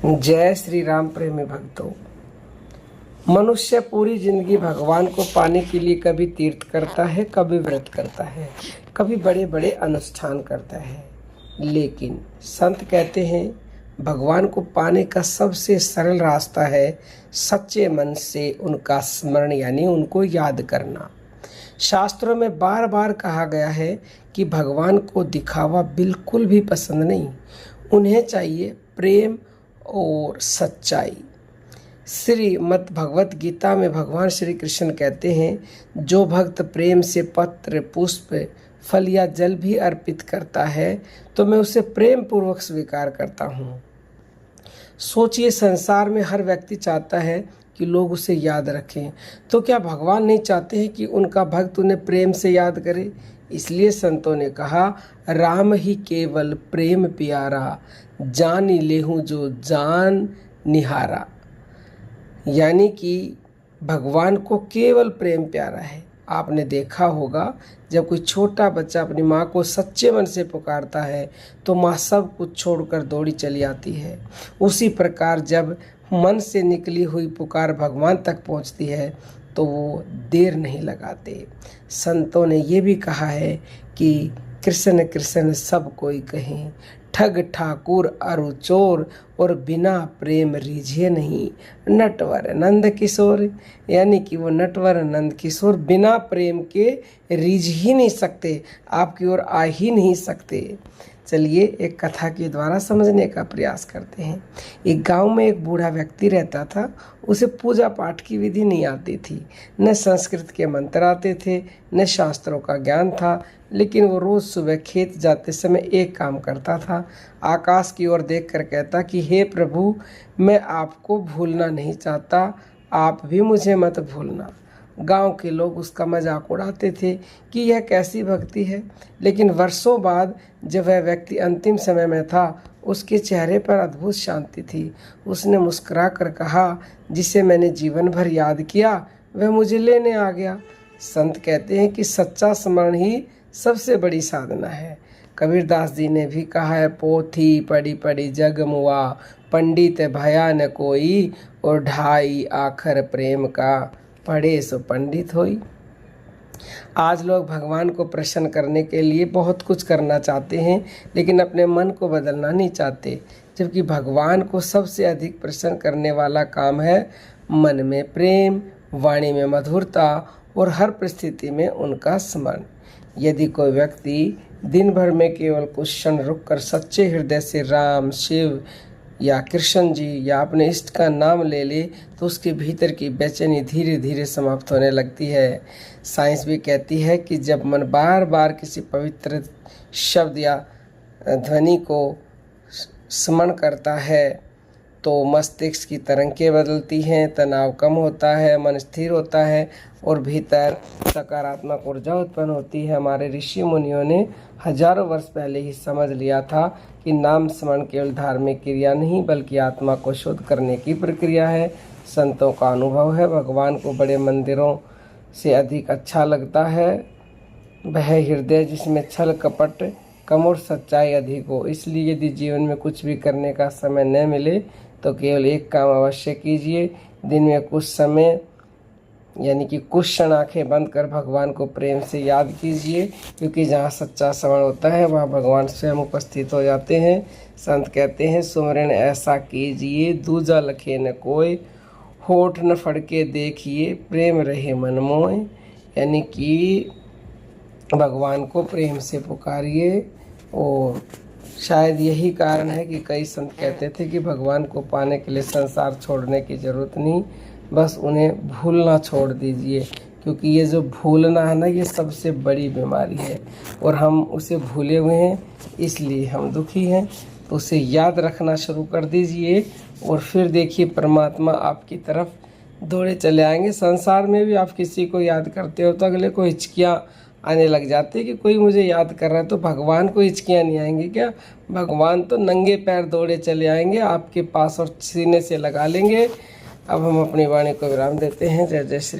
जय श्री राम प्रेमी भक्तों। मनुष्य पूरी जिंदगी भगवान को पाने के लिए कभी तीर्थ करता है, कभी व्रत करता है, कभी बड़े बड़े अनुष्ठान करता है, लेकिन संत कहते हैं भगवान को पाने का सबसे सरल रास्ता है सच्चे मन से उनका स्मरण यानी उनको याद करना। शास्त्रों में बार बार कहा गया है कि भगवान को दिखावा बिल्कुल भी पसंद नहीं, उन्हें चाहिए प्रेम और सच्चाई। श्रीमद् भगवत गीता में भगवान श्री कृष्ण कहते हैं जो भक्त प्रेम से पत्र, पुष्प, फल या जल भी अर्पित करता है तो मैं उसे प्रेम पूर्वक स्वीकार करता हूँ। सोचिए, संसार में हर व्यक्ति चाहता है कि लोग उसे याद रखें, तो क्या भगवान नहीं चाहते हैं कि उनका भक्त उन्हें प्रेम से याद करे? इसलिए संतों ने कहा, राम ही केवल प्रेम प्यारा, जान लेहूँ जो जान निहारा। यानी कि भगवान को केवल प्रेम प्यारा है। आपने देखा होगा जब कोई छोटा बच्चा अपनी माँ को सच्चे मन से पुकारता है तो माँ सब कुछ छोड़कर दौड़ी चली आती है। उसी प्रकार जब मन से निकली हुई पुकार भगवान तक पहुँचती है तो वो देर नहीं लगाते। संतों ने ये भी कहा है कि कृष्ण कृष्ण सब कोई कहें, ठग ठाकुर अरु चोर, और बिना प्रेम रीझे नहीं नटवर नंद किशोर। यानी कि वो नटवर नंद किशोर बिना प्रेम के रीझ ही नहीं सकते, आपकी ओर आ ही नहीं सकते। चलिए एक कथा के द्वारा समझने का प्रयास करते हैं। एक गांव में एक बूढ़ा व्यक्ति रहता था। उसे पूजा पाठ की विधि नहीं आती थी, न संस्कृत के मंत्र आते थे, न शास्त्रों का ज्ञान था, लेकिन वो रोज़ सुबह खेत जाते समय एक काम करता था। आकाश की ओर देखकर कहता कि हे प्रभु, मैं आपको भूलना नहीं चाहता, आप भी मुझे मत भूलना। गांव के लोग उसका मजाक उड़ाते थे कि यह कैसी भक्ति है, लेकिन वर्षों बाद जब वह व्यक्ति अंतिम समय में था उसके चेहरे पर अद्भुत शांति थी। उसने मुस्कुरा कर कहा, जिसे मैंने जीवन भर याद किया वह मुझे लेने आ गया। संत कहते हैं कि सच्चा स्मरण ही सबसे बड़ी साधना है। कबीरदास जी ने भी कहा है, पोथी पढ़ी पढ़ी जग मुआ, पंडित भया न कोई, और ढाई आखर प्रेम का, पढ़े सो पंडित होई। आज लोग भगवान को प्रसन्न करने के लिए बहुत कुछ करना चाहते हैं, लेकिन अपने मन को बदलना नहीं चाहते, जबकि भगवान को सबसे अधिक प्रसन्न करने वाला काम है मन में प्रेम, वाणी में मधुरता और हर परिस्थिति में उनका स्मरण। यदि कोई व्यक्ति दिन भर में केवल कुछ क्षण रुककर सच्चे हृदय से राम, शिव या कृष्ण जी या अपने इष्ट का नाम ले ले तो उसके भीतर की बेचैनी धीरे धीरे समाप्त होने लगती है। साइंस भी कहती है कि जब मन बार बार किसी पवित्र शब्द या ध्वनि को स्मरण करता है तो मस्तिष्क की तरंगें बदलती हैं, तनाव कम होता है, मन स्थिर होता है और भीतर सकारात्मक ऊर्जा उत्पन्न होती है। हमारे ऋषि मुनियों ने हजारों वर्ष पहले ही समझ लिया था कि नाम स्मरण केवल धार्मिक क्रिया नहीं बल्कि आत्मा को शुद्ध करने की प्रक्रिया है। संतों का अनुभव है भगवान को बड़े मंदिरों से अधिक अच्छा लगता है वह हृदय जिसमें छल कपट कम और सच्चाई अधिक हो। इसलिए यदि जीवन में कुछ भी करने का समय न मिले तो केवल एक काम अवश्य कीजिए, दिन में कुछ समय यानी कि कुछ क्षण आंखें बंद कर भगवान को प्रेम से याद कीजिए, क्योंकि जहाँ सच्चा स्मरण होता है वहाँ भगवान स्वयं उपस्थित हो जाते हैं। संत कहते हैं, सुमरण ऐसा कीजिए दूजा लखे न कोई, होठ न फड़के देखिए प्रेम रहे मन मोय। यानी कि भगवान को प्रेम से पुकारिए। और शायद यही कारण है कि कई संत कहते थे कि भगवान को पाने के लिए संसार छोड़ने की ज़रूरत नहीं, बस उन्हें भूलना छोड़ दीजिए, क्योंकि ये जो भूलना है ना, ये सबसे बड़ी बीमारी है और हम उसे भूले हुए हैं, इसलिए हम दुखी हैं। तो उसे याद रखना शुरू कर दीजिए और फिर देखिए परमात्मा आपकी तरफ दौड़े चले आएंगे। संसार में भी आप किसी को याद करते हो तो अगले को हिचकियाँ आने लग जाती है कि कोई मुझे याद कर रहा है, तो भगवान को हिचकियाँ नहीं आएंगी क्या? भगवान तो नंगे पैर दौड़े चले आएंगे आपके पास और सीने से लगा लेंगे। अब हम अपनी वाणी को विराम देते हैं। जय जय श्री